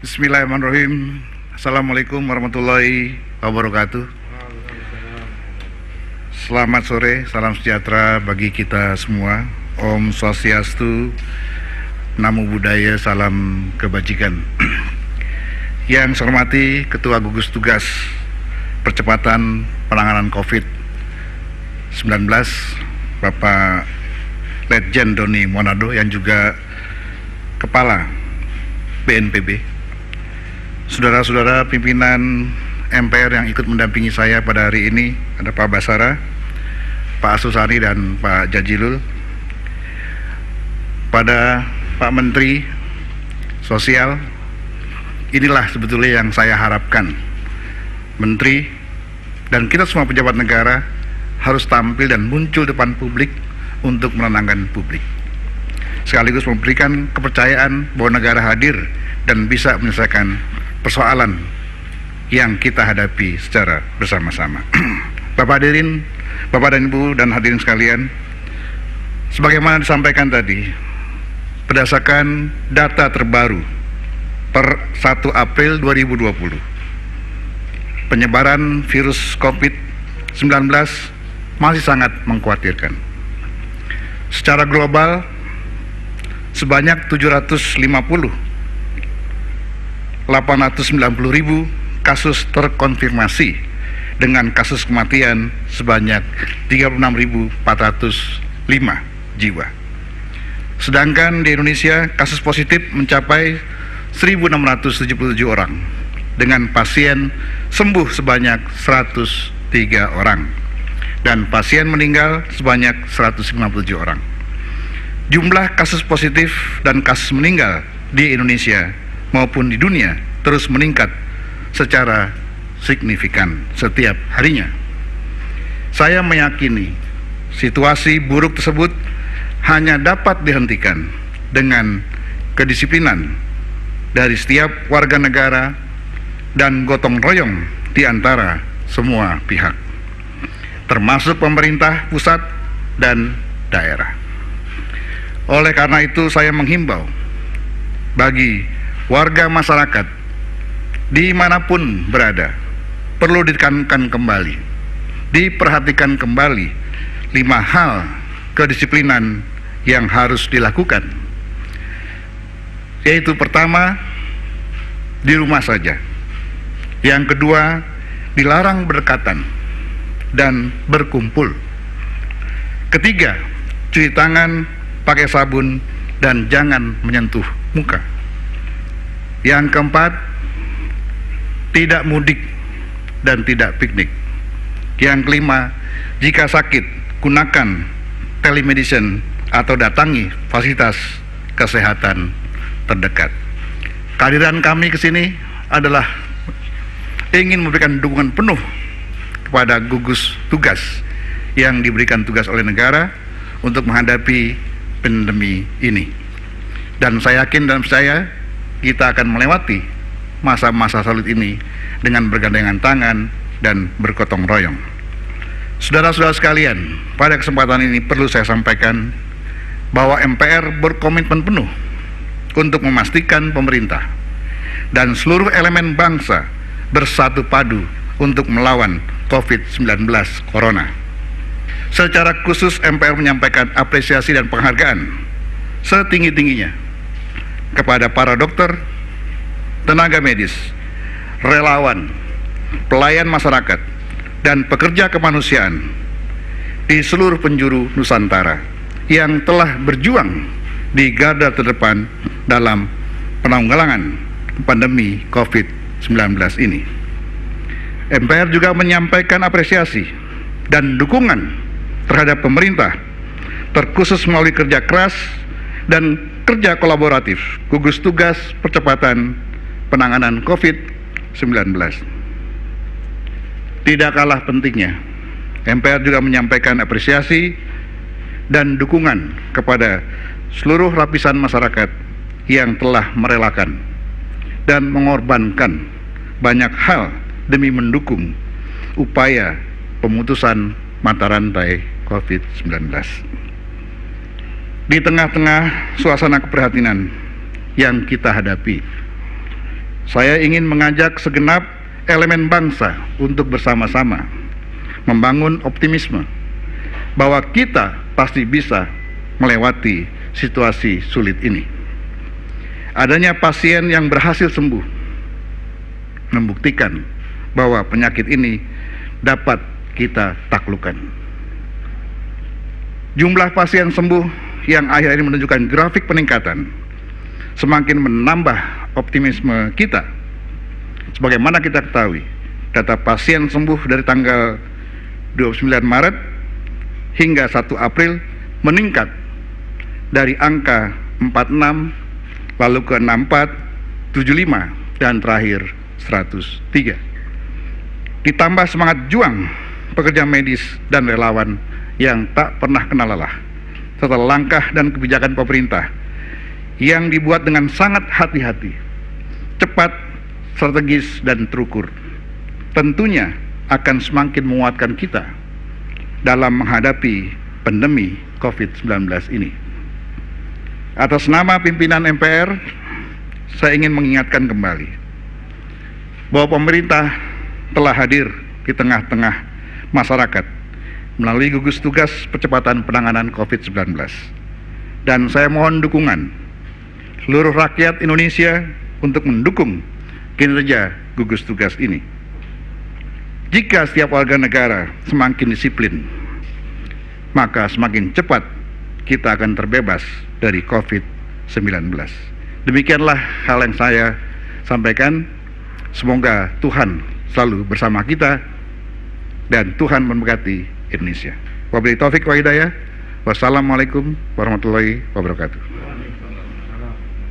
Bismillahirrahmanirrahim. Assalamualaikum warahmatullahi wabarakatuh. Selamat sore, salam sejahtera bagi kita semua. Om Swastiastu, Namo Buddhaya, salam kebajikan. Yang saya hormati Ketua Gugus Tugas Percepatan Penanganan COVID-19, Bapak Letjen Doni Monardo, yang juga Kepala BNPB. Saudara-saudara pimpinan MPR yang ikut mendampingi saya pada hari ini, ada Pak Basara, Pak Asusani, dan Pak Jajilul. Pada Pak Menteri Sosial, inilah sebetulnya yang saya harapkan. Menteri dan kita semua pejabat negara harus tampil dan muncul depan publik untuk menenangkan publik, sekaligus memberikan kepercayaan bahwa negara hadir dan bisa menyelesaikan persoalan yang kita hadapi secara bersama-sama. Bapak hadirin, Bapak dan Ibu dan hadirin sekalian, sebagaimana disampaikan tadi, berdasarkan data terbaru per 1 April 2020, penyebaran virus COVID-19 masih sangat mengkhawatirkan. Secara global, sebanyak 890.000 kasus terkonfirmasi dengan kasus kematian sebanyak 36.405 jiwa. Sedangkan di Indonesia kasus positif mencapai 1.677 orang dengan pasien sembuh sebanyak 103 orang dan pasien meninggal sebanyak 157 orang. Jumlah kasus positif dan kasus meninggal di Indonesia maupun di dunia terus meningkat secara signifikan setiap harinya. Saya meyakini situasi buruk tersebut hanya dapat dihentikan dengan kedisiplinan dari setiap warga negara dan gotong royong di antara semua pihak, termasuk pemerintah pusat dan daerah. Oleh karena itu saya menghimbau bagi warga masyarakat dimanapun berada, perlu ditekankan kembali, diperhatikan kembali 5 hal kedisiplinan yang harus dilakukan, yaitu pertama, di rumah saja. Yang kedua, dilarang berdekatan dan berkumpul. Ketiga, cuci tangan pakai sabun dan jangan menyentuh muka. Yang keempat, tidak mudik dan tidak piknik. Yang kelima, jika sakit, gunakan telemedicine atau datangi fasilitas kesehatan terdekat. Kehadiran kami ke sini adalah ingin memberikan dukungan penuh kepada gugus tugas yang diberikan tugas oleh negara untuk menghadapi pandemi ini. Dan saya yakin dan percaya kita akan melewati masa-masa sulit ini dengan bergandengan tangan dan bergotong royong. Saudara-saudara sekalian, pada kesempatan ini perlu saya sampaikan bahwa MPR berkomitmen penuh untuk memastikan pemerintah dan seluruh elemen bangsa bersatu padu untuk melawan COVID-19 Corona. Secara khusus MPR menyampaikan apresiasi dan penghargaan setinggi-tingginya kepada para dokter, tenaga medis, relawan, pelayan masyarakat, dan pekerja kemanusiaan di seluruh penjuru Nusantara yang telah berjuang di garda terdepan dalam penanggulangan pandemi COVID-19 ini. MPR juga menyampaikan apresiasi dan dukungan terhadap pemerintah, terkhusus melalui kerja keras dan kerja kolaboratif gugus tugas percepatan penanganan COVID-19. Tidak kalah pentingnya, MPR juga menyampaikan apresiasi dan dukungan kepada seluruh lapisan masyarakat yang telah merelakan dan mengorbankan banyak hal demi mendukung upaya pemutusan mata rantai COVID-19. Di tengah-tengah suasana keprihatinan yang kita hadapi, Saya ingin mengajak segenap elemen bangsa untuk bersama-sama membangun optimisme bahwa kita pasti bisa melewati situasi sulit ini. Adanya pasien yang berhasil sembuh membuktikan bahwa penyakit ini dapat kita taklukkan. Jumlah pasien sembuh yang akhir ini menunjukkan grafik peningkatan semakin menambah optimisme kita. Sebagaimana kita ketahui, data pasien sembuh dari tanggal 29 Maret hingga 1 April meningkat dari angka 46 lalu ke 64, 75 dan terakhir 103. Ditambah semangat juang pekerja medis dan relawan yang tak pernah kenal lelah, serta langkah dan kebijakan pemerintah yang dibuat dengan sangat hati-hati, cepat, strategis, dan terukur, tentunya akan semakin menguatkan kita dalam menghadapi pandemi COVID-19 ini. Atas nama pimpinan MPR, saya ingin mengingatkan kembali bahwa pemerintah telah hadir di tengah-tengah masyarakat melalui gugus tugas percepatan penanganan COVID-19. Dan saya mohon dukungan seluruh rakyat Indonesia untuk mendukung kinerja gugus tugas ini. Jika setiap warga negara semakin disiplin, maka semakin cepat kita akan terbebas dari COVID-19. Demikianlah hal yang saya sampaikan. Semoga Tuhan selalu bersama kita dan Tuhan memberkati Indonesia. Wabillahi taufik wa hidayah. Wassalamualaikum warahmatullahi wabarakatuh.